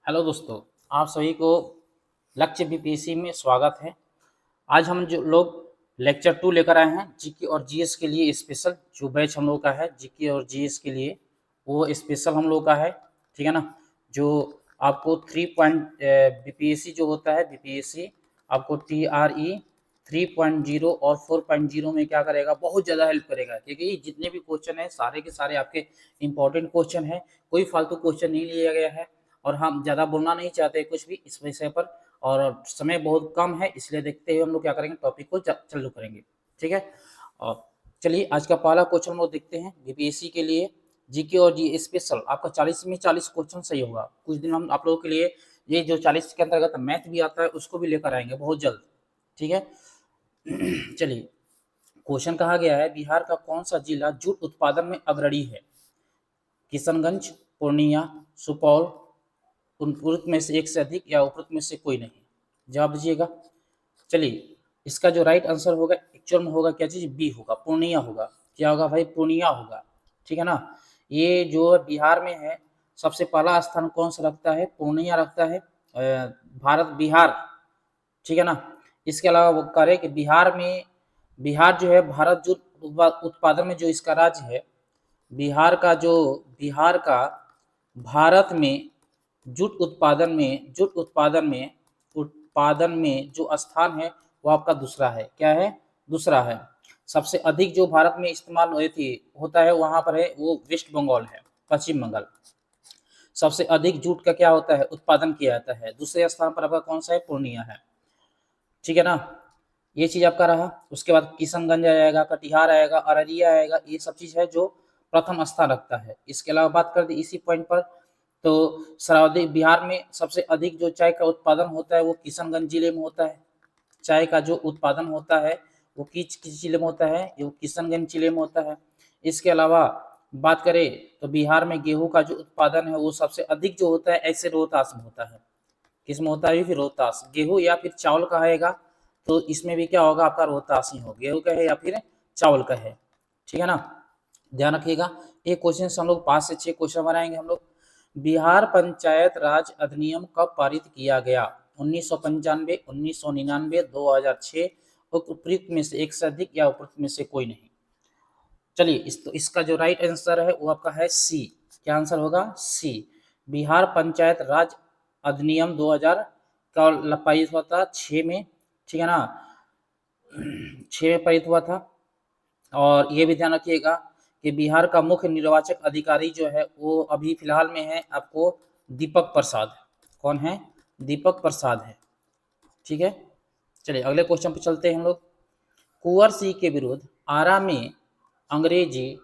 Hello दोस्तों, आप सभी को लक्ष्य बीपीएससी में स्वागत है। आज हम जो लोग लेक्चर 2 लेकर आए हैं जीके और जीएस के लिए स्पेशल। जो बैच हम लोग का है जीके और जीएस के लिए वो स्पेशल हम लोग का है, ठीक है ना। जो आपको 3 बीपीएससी जो होता है बीपीएससी आपको TRE 3.0 और 4.0 में क्या करेगा, बहुत ज़्यादा हेल्प करेगा, क्योंकि जितने भी क्वेश्चन हैं सारे के सारे आपके इंपॉर्टेंट क्वेश्चन हैं। कोई फालतू क्वेश्चन नहीं लिया गया है और हम ज़्यादा बोलना नहीं चाहते कुछ भी इस विषय पर, और समय बहुत कम है, इसलिए देखते हुए हम लोग क्या करेंगे, टॉपिक को चालू करेंगे, ठीक है। और चलिए आज का पहला क्वेश्चन हम लोग देखते हैं बीपीएससी के लिए जीके और जी स्पेशल। आपका 40 में 40 क्वेश्चन सही होगा। कुछ दिन हम आप लोगों के लिए ये जो 40 के अंतर्गत मैथ भी आता है उसको भी लेकर आएंगे बहुत जल्द, ठीक है। चलिए, क्वेश्चन कहा गया है बिहार का कौन सा जिला जूट उत्पादन में अग्रणी है? किशनगंज, पूर्णिया, सुपौल, उपरोक्त में से एक से अधिक या उपरोक्त में से कोई नहीं। जवाब दीजिएगा। चलिए, इसका जो राइट आंसर होगा एक्चुअल में होगा क्या चीज़, बी होगा, पूर्णिया होगा। क्या होगा भाई, पूर्णिया होगा, ठीक है ना। ये जो बिहार में है सबसे पहला स्थान कौन सा रखता है, पूर्णिया रखता है। भारत बिहार, ठीक है ना। इसके अलावा वो करे कि बिहार जो है भारत जो उत्पादन में जो इसका राज्य है, बिहार का भारत में जूट उत्पादन में जो स्थान है वो आपका दूसरा है। क्या है, दूसरा है। सबसे अधिक जो भारत में इस्तेमाल होता है वहां पर है वो वेस्ट बंगाल है, पश्चिम बंगाल। सबसे अधिक जूट का क्या होता है, उत्पादन किया जाता है। दूसरे स्थान पर आपका कौन सा है, पूर्णिया है, ठीक है ना। ये चीज आपका रहा। उसके बाद किशनगंज आएगा, कटिहार आएगा, अररिया आएगा, ये सब चीज है जो प्रथम स्थान रखता है। इसके अलावा बात कर दी इसी पॉइंट पर, तो सर्वाधिक बिहार में सबसे अधिक जो चाय का उत्पादन होता है वो किशनगंज जिले में होता है। चाय का जो उत्पादन होता है वो किस जिले में होता है, वो किशनगंज जिले में होता है। इसके अलावा बात करें तो बिहार में गेहूं का जो उत्पादन है वो सबसे अधिक जो होता है ऐसे रोहतास में होता है। किसमें होता है, फिर रोहतास। गेहूं या फिर चावल का आएगा तो इसमें भी क्या होगा आपका, रोहतास ही हो, गेहूं का है या फिर चावल का है, ठीक है ना। ध्यान रखिएगा। एक क्वेश्चन से हम लोग 5 से 6 क्वेश्चन बनाएंगे हम लोग। बिहार पंचायत राज अधिनियम कब पारित किया गया? 1995, 1999, 2006, उपयुक्त में से एक से अधिक या उपयुक्त में से कोई नहीं। चलिए, इसका जो राइट आंसर है वो आपका है सी। क्या आंसर होगा, सी। बिहार पंचायत राज अधिनियम 2000 का पारित हुआ था 6 में, ठीक है ना। 6 में पारित हुआ था। और ये भी ध्यान रखिएगा कि बिहार का मुख्य निर्वाचक अधिकारी जो है वो अभी फिलहाल में है आपको दीपक प्रसाद। कौन है, दीपक प्रसाद है, ठीक है। चलिए अगले क्वेश्चन पे चलते हैं हम लोग। कुंवर सिंह के विरुद्ध आरा में अंग्रेजी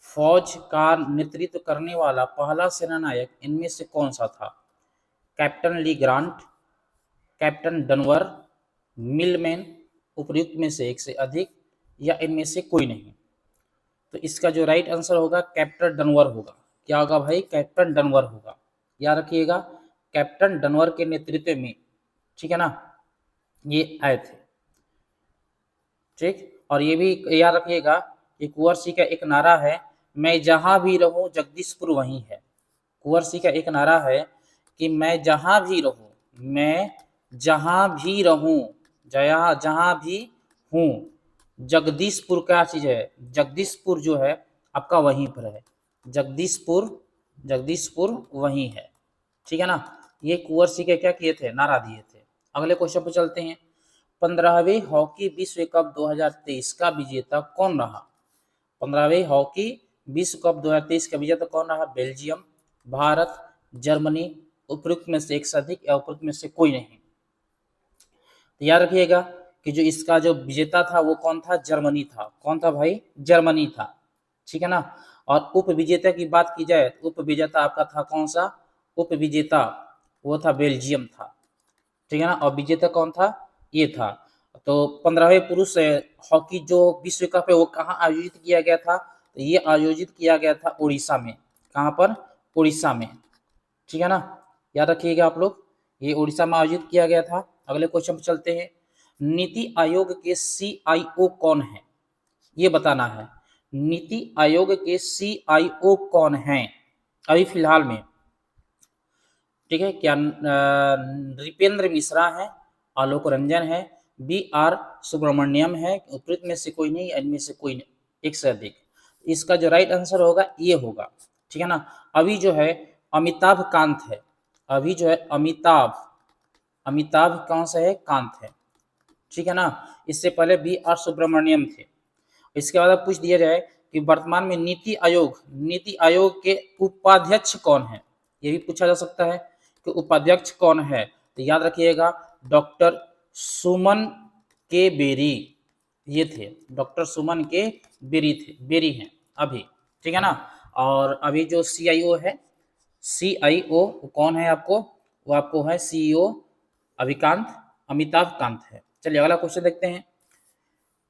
फौज का नेतृत्व करने वाला पहला सेनानायक इनमें से कौन सा था? कैप्टन ली ग्रांट, कैप्टन डनवर, मिलमैन, उपयुक्त में से एक से अधिक या इनमें से कोई नहीं। तो इसका जो राइट आंसर होगा कैप्टन डनवर होगा। क्या होगा भाई, कैप्टन डनवर होगा। याद रखिएगा, कैप्टन डनवर के नेतृत्व में, ठीक है ना, ये आए थे, ठीक। और ये भी याद रखिएगा कि कुंवर सिंह का एक नारा है, मैं जहां भी रहूं जगदीशपुर वहीं है। कुंवर सिंह का एक नारा है कि मैं जहां भी रहूं, मैं जहां भी रहूं, जया जहां भी हूं, जगदीशपुर क्या चीज है, जगदीशपुर जो है आपका वहीं पर है। जगदीशपुर, जगदीशपुर वहीं है, ठीक है ना। ये कुंवर सिंह के क्या किए थे, नारा दिए थे। अगले क्वेश्चन पर चलते हैं। 15वें हॉकी विश्व कप 2023 का विजेता कौन रहा? 15वें हॉकी विश्व कप 2023 का विजेता कौन रहा? बेल्जियम, भारत, जर्मनी, उपयुक्त में से एक से अधिक या उपयुक्त में से कोई नहीं। तो याद रखिएगा कि जो इसका जो विजेता था वो कौन था, जर्मनी था। कौन था भाई, जर्मनी था, ठीक है ना। और उप विजेता की बात की जाए तो उप विजेता आपका था कौन सा, उप विजेता वो था बेल्जियम था, ठीक है ना। और विजेता कौन था, ये था। तो 15वें पुरुष हॉकी जो विश्व कप है वो कहाँ आयोजित किया गया था? तो ये आयोजित किया गया था उड़ीसा में। कहाँ पर, उड़ीसा में, ठीक है ना। याद रखिएगा आप लोग, ये उड़ीसा में आयोजित किया गया था। अगले क्वेश्चन पर चलते हैं। नीति आयोग के CIO कौन है, ये बताना है। नीति आयोग के CIO कौन है अभी फिलहाल में? ठीक है, क्या नृपेंद्र मिश्रा है, आलोक रंजन है, बी आर सुब्रमण्यम है, उपयुक्त में से कोई नहीं, इनमें से कोई नहीं, एक से अधिक। इसका जो राइट आंसर होगा ये होगा, ठीक है ना। अभी जो है अमिताभ कांत है, अभी जो है अमिताभ, अमिताभ कौन सा है, कांत है, ठीक है ना। इससे पहले बी आर सुब्रमण्यम थे। इसके बाद अब पूछ दिया जाए कि वर्तमान में नीति आयोग के उपाध्यक्ष कौन है, ये भी पूछा जा सकता है कि उपाध्यक्ष कौन है। तो याद रखिएगा डॉक्टर सुमन के बेरी, ये थे डॉक्टर सुमन के बेरी हैं अभी, ठीक है ना। और अभी जो सीआईओ है, सीआईओ कौन है आपको, वो आपको है सीईओ अमिताभ कांत है। चलिए अगला क्वेश्चन देखते हैं।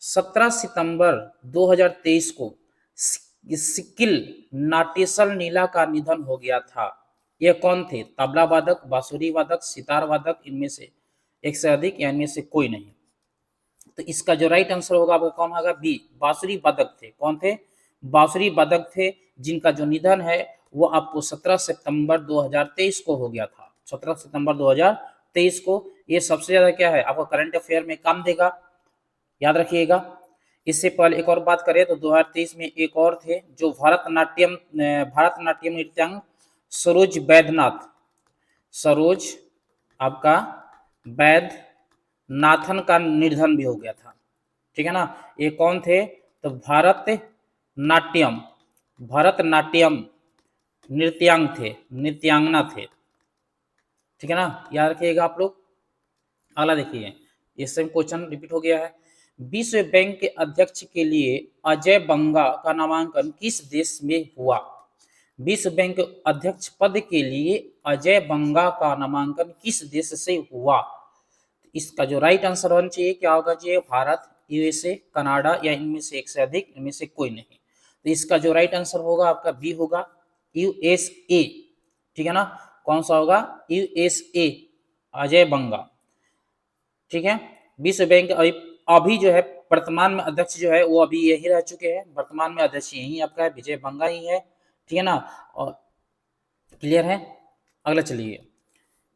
17 सितंबर 2023 को सिक्किल नाटेसल नीला का निधन हो गया था। यह कौन थे, तबला वादक, बांसुरी वादक, सितार वादक, इनमें से एक से अधिक या इनमें से कोई नहीं। तो इसका जो राइट आंसर होगा आपका कौन होगा, बी, बांसुरी वादक थे। कौन थे, बांसुरी वादक थे, जिनका जो निधन है वो आपको 17 सितंबर 2023 को हो गया था। 17 सितंबर 2023 को। ये सबसे ज्यादा क्या है आपको करंट अफेयर में काम देगा, याद रखिएगा। इससे पहले एक और बात करें तो 2023 में एक और थे जो भारतनाट्यम नृत्यांग सरोज आपका वैद्यनाथन का निधन भी हो गया था, ठीक है ना। ये कौन थे, तो भरतनाट्यम नृत्यांगना थे, ठीक है ना, याद रखिएगा आप लोग। अगला देखिए, ये सेम क्वेश्चन रिपीट हो गया है। विश्व बैंक के अध्यक्ष के लिए अजय बंगा का नामांकन किस देश में हुआ। विश्व बैंक अध्यक्ष पद के लिए अजय बंगा का नामांकन किस देश से हुआ। इसका जो राइट आंसर होना चाहिए क्या होगा जी, भारत, यूएसए, कनाडा या इनमें से एक से अधिक, इनमें से कोई नहीं। तो इसका जो राइट आंसर होगा आपका बी होगा, यूएसए, ठीक है ना। कौन सा होगा, यूएसए, अजय बंगा, ठीक है। विश्व बैंक अभी जो है वर्तमान में अध्यक्ष जो है वो अभी यही रह चुके हैं, वर्तमान में अध्यक्ष यही आपका है, विजय बंगा ही है, ठीक है ना। और क्लियर है। अगला चलिए,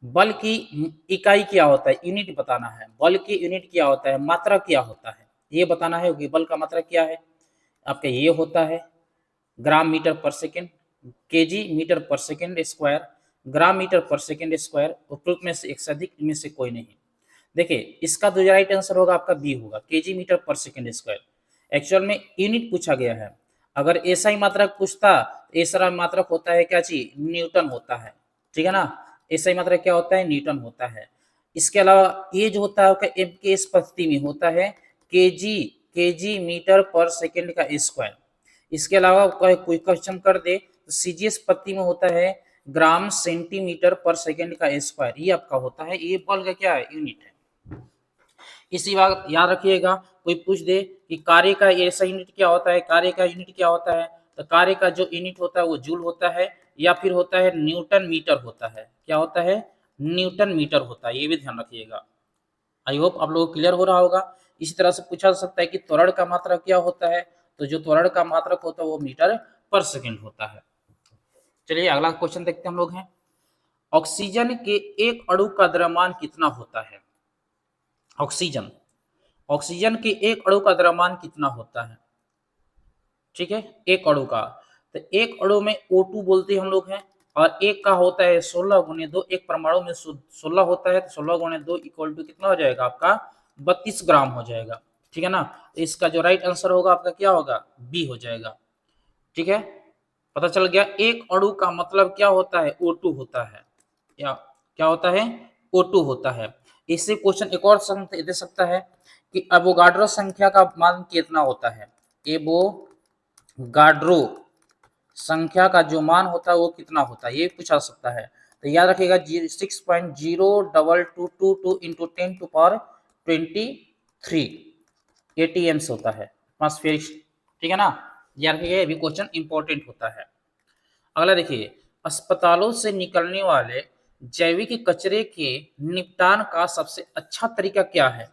बल की इकाई क्या होता है, यूनिट बताना है। बल की यूनिट क्या होता है, मात्रा क्या होता है, ये बताना है कि बल का मात्रा क्या है आपका। ये होता है ग्राम मीटर पर सेकेंड, केजी मीटर पर सेकेंड स्क्वायर, ग्राम मीटर पर सेकेंड स्क्वायर, उपरोक्त में से एक से अधिक, इनमें से कोई नहीं। देखिए इसका जो राइट आंसर होगा आपका बी होगा, केजी मीटर पर सेकेंड स्क्वायर। एक्चुअल में यूनिट पूछा गया है, अगर ऐसा ही मात्रक पूछता, ऐसा मात्रक होता है क्या चीज, न्यूटन होता है, ठीक है ना। ऐसा ही मात्रक क्या होता है, न्यूटन होता है। इसके अलावा ये जो होता है एम के इस पद्धति में होता है केजी मीटर पर सेकेंड का स्क्वायर। इसके अलावा कोई क्वेश्चन कर दे तो सीजीएस पद्धति में होता है ग्राम सेंटीमीटर पर सेकेंड का स्क्वायर, ये आपका होता है, ये बल का क्या है, यूनिट है। इसी बात याद रखिएगा, कोई पूछ दे कि कार्य का ऐसा यूनिट क्या होता है, कार्य का यूनिट क्या होता है, तो कार्य का जो यूनिट होता है वो जूल होता है या फिर होता है न्यूटन मीटर होता है। क्या होता है, न्यूटन मीटर होता है, ये भी ध्यान रखिएगा। आई होप आप लोगों को क्लियर हो रहा होगा। इसी तरह से पूछा जा सकता है कि त्वरण का मात्रक क्या होता है, तो जो त्वरण का मात्रक होता है वो मीटर पर सेकेंड होता है। चलिए अगला क्वेश्चन देखते हम लोग हैं। ऑक्सीजन के एक अणु का द्रव्यमान कितना होता है। ऑक्सीजन के एक अणु का द्रव्यमान कितना होता है, ठीक है, एक अणु का। तो एक अणु में O2 बोलते हम लोग हैं, और एक का होता है 16 × 2, एक परमाणु में 16 होता है, तो 16 × 2 इक्वल टू कितना हो जाएगा आपका 32 ग्राम हो जाएगा, ठीक है ना। तो इसका जो राइट आंसर होगा आपका क्या होगा, बी हो जाएगा, ठीक है। पता चल गया, एक अणु का मतलब क्या होता है, O2 होता है, या क्या होता है, O2 होता है। इससे क्वेश्चन एक और दे सकता है कि एवोगाड्रो संख्या का मान कितना होता है, एवोगाड्रो संख्या का जो मान होता है वो कितना होता है, ये पूछा सकता है। तो याद रखिएगा 6.02222 इंटू 10⁻23 ATMs होता है, एटमॉस्फेरिक, ठीक है ना। याद रखिएगा, ये भी क्वेश्चन इंपॉर्टेंट होता है। अगला देखिए, अस्पतालों से निकलने वाले जैविक कचरे के निपटान का सबसे अच्छा तरीका क्या है।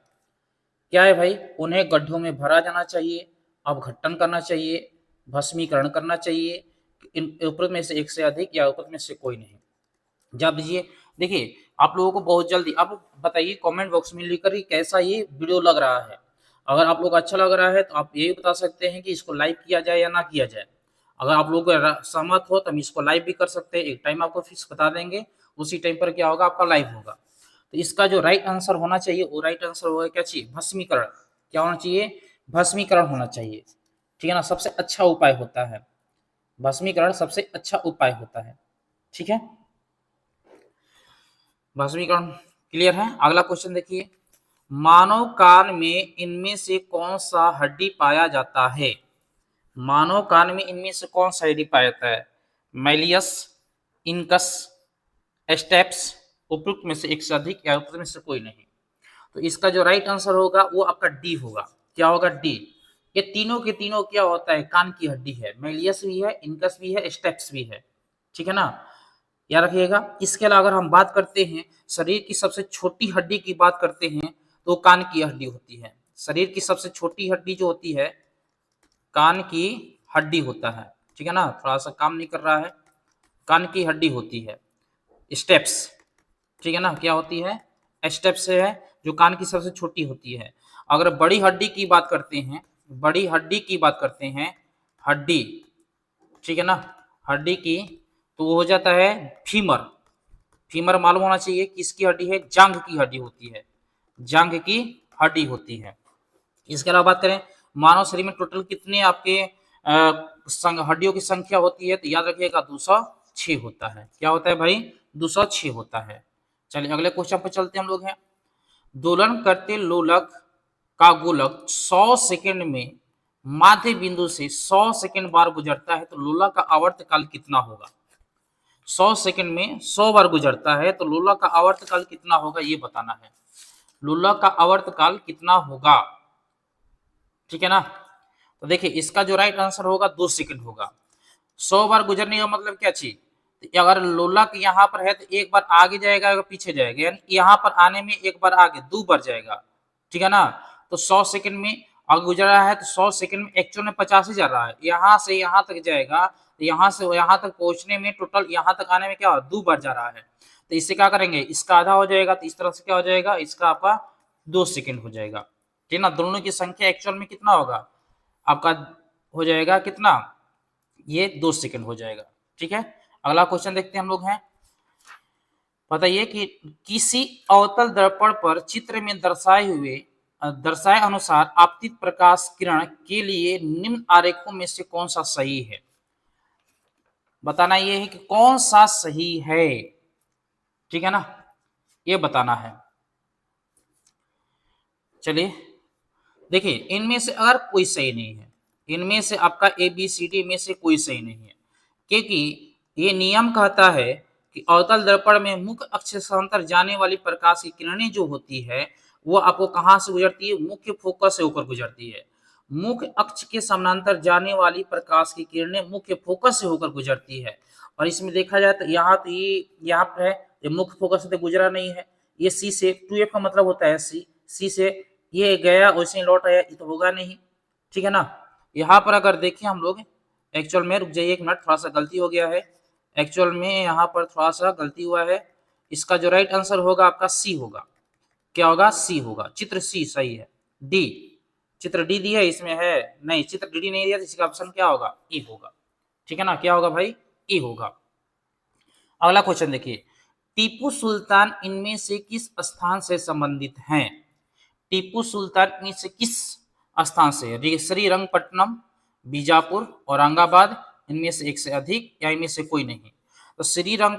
क्या है भाई, उन्हें गड्ढों में भरा जाना चाहिए, अपघटन करना चाहिए, भस्मीकरण करना चाहिए, इन ऊपर में से एक से अधिक या ऊपर में से कोई नहीं। जवाब दीजिए। देखिए आप लोगों को बहुत जल्दी आप बताइए कमेंट बॉक्स में लिखकर कि कैसा ये वीडियो लग रहा है। अगर आप लोग को अच्छा लग रहा है तो आप ये बता सकते हैं कि इसको लाइक किया जाए या ना किया जाए। अगर आप लोग सहमत हो तो हम इसको लाइव भी कर सकते हैं, एक टाइम आपको फिक्स बता देंगे, उसी टाइम पर क्या होगा आपका लाइव होगा। तो इसका जो राइट आंसर होना चाहिए वो राइट आंसर होगा क्या चाहिए, भस्मीकरण। क्या होना चाहिए, भस्मीकरण होना चाहिए। ठीक है ना, सबसे अच्छा उपाय होता है भस्मीकरण, सबसे अच्छा उपाय होता है। ठीक है, भस्मीकरण क्लियर है। अगला क्वेश्चन देखिए, मानव कान में इनमें से कौन सा हड्डी पाया जाता है। मानव कान में इनमें से कौन सा हड्डी पाया जाता है, मैलियस, इनकस, स्टेप्स, उपयुक्त में से एक से अधिक या उपयुक्त में से कोई नहीं। तो इसका जो राइट आंसर होगा वो आपका डी होगा। क्या होगा, डी। ये तीनों के तीनों क्या होता है, कान की हड्डी है, मैलियस भी है, इनकस भी है, स्टेप्स भी है। ठीक है ना, याद रखिएगा। इसके अलावा अगर हम बात करते हैं शरीर की सबसे छोटी हड्डी की बात करते हैं तो कान की हड्डी होती है। शरीर की सबसे छोटी हड्डी जो होती है कान की हड्डी होता है। ठीक है ना, थोड़ा सा काम नहीं कर रहा है, कान की हड्डी होती है स्टेप्स। ठीक है ना, क्या होती है, स्टेप्स से है, जो कान की सबसे छोटी होती है। अगर बड़ी हड्डी की बात करते हैं, बड़ी हड्डी की बात करते हैं, हड्डी, ठीक है ना, हड्डी की, तो वो हो जाता है फीमर। फीमर मालूम होना चाहिए किसकी हड्डी है, जांघ की हड्डी होती है, जांघ की हड्डी होती है। इसके अलावा बात करें मानव शरीर में टोटल कितने आपके हड्डियों की संख्या होती है, तो याद रखिएगा 206 होता है। क्या होता है भाई, 206 होता है। चलिए अगले क्वेश्चन पर चलते हैं हम लोग हैं। दोलन करते लोलक का गोलक 100 सेकंड में माध्य बिंदु से 100 सेकंड बार गुजरता है तो लोलक का आवर्त काल कितना होगा। 100 सेकंड में 100 बार गुजरता है तो लोलक का आवर्त काल कितना होगा ये बताना है। लोलक का आवर्त काल कितना होगा, ठीक है ना। तो देखिए इसका जो राइट आंसर होगा 2 सेकंड होगा। 100 बार गुजरने का मतलब क्या चीज, तो अगर लोलक यहाँ पर है तो एक बार आगे जाएगा या पीछे जाएगा, यानी यहाँ पर आने में एक बार आगे 2 बार जाएगा। ठीक है ना, तो 100 सेकंड में अगर गुजर रहा है तो 100 सेकंड में एक्चुअल में 50 ही जा रहा है, यहाँ से यहाँ तक जाएगा, तो यहाँ से यहाँ तक पहुंचने में टोटल यहाँ तक आने में क्या 2 बार जा रहा है। तो इससे क्या करेंगे, इसका आधा हो जाएगा, तो इस तरह से क्या हो जाएगा, इसका आपका 2 सेकंड हो जाएगा। ठीक है ना, दोनों की संख्या एक्चुअल में कितना होगा आपका, हो जाएगा कितना, ये 2 सेकंड हो जाएगा। ठीक है, अगला क्वेश्चन देखते हैं हम लोग हैं। बताइए कि किसी अवतल दर्पण पर चित्र में दर्शाए अनुसार आपतित प्रकाश किरण के लिए निम्न आरेखों में से कौन सा सही है। बताना ये है कि कौन सा सही है, ठीक है ना, ये बताना है। चलिए देखिए इनमें से अगर कोई सही नहीं है, इनमें से आपका ABCD में से कोई सही नहीं है, क्योंकि ये नियम कहता है कि अवतल दर्पण में मुख्य अक्ष से समांतर जाने वाली प्रकाश की किरणें जो होती है वो आपको कहाँ से गुजरती है, मुख्य फोकस से होकर गुजरती है। मुख्य अक्ष के समानांतर जाने वाली प्रकाश की किरणें मुख्य फोकस से होकर गुजरती है। और इसमें देखा जाए तो यहाँ तो ये यहाँ पर है, ये मुख्य फोकस से तो गुजरा नहीं है, ये सी से 2F का मतलब होता है सी से ये गया वैसे लौट आया, ये तो होगा नहीं। ठीक है ना, यहाँ पर अगर देखें हम लोग एक्चुअल में, रुक जाइए एक मिनट, थोड़ा सा गलती हो गया है, एक्चुअल में यहाँ पर थोड़ा सा गलती हुआ है। इसका जो राइट आंसर होगा आपका सी होगा। क्या होगा, सी होगा, चित्र सी सही है। डी, चित्र डी दिया है इसमें है नहीं, चित्र डी नहीं दिया, तो इसका ऑप्शन क्या होगा, ई होगा। ठीक है ना, क्या होगा भाई, ई होगा। अगला क्वेश्चन देखिए, टीपू सुल्तान इनमें से किस स्थान से संबंधित हैं। टीपू सुल्तान में से किस स्थान से, श्रीरंगपट्टनम, बीजापुर, औरंगाबाद, इनमें से एक से अधिक या इनमें से कोई नहीं। तो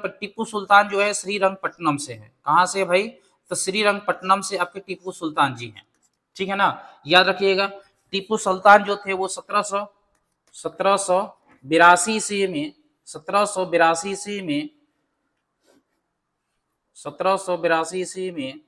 टीपू सुल्तान जो है श्रीरंगपट्टनम से है। कहाँ से भाई, तो श्रीरंगपट्टनम से आपके टीपू सुल्तान जी हैं। ठीक है ना, याद रखिएगा टीपू सुल्तान जो थे वो 1782 ईस्वी में 1782 ईस्वी में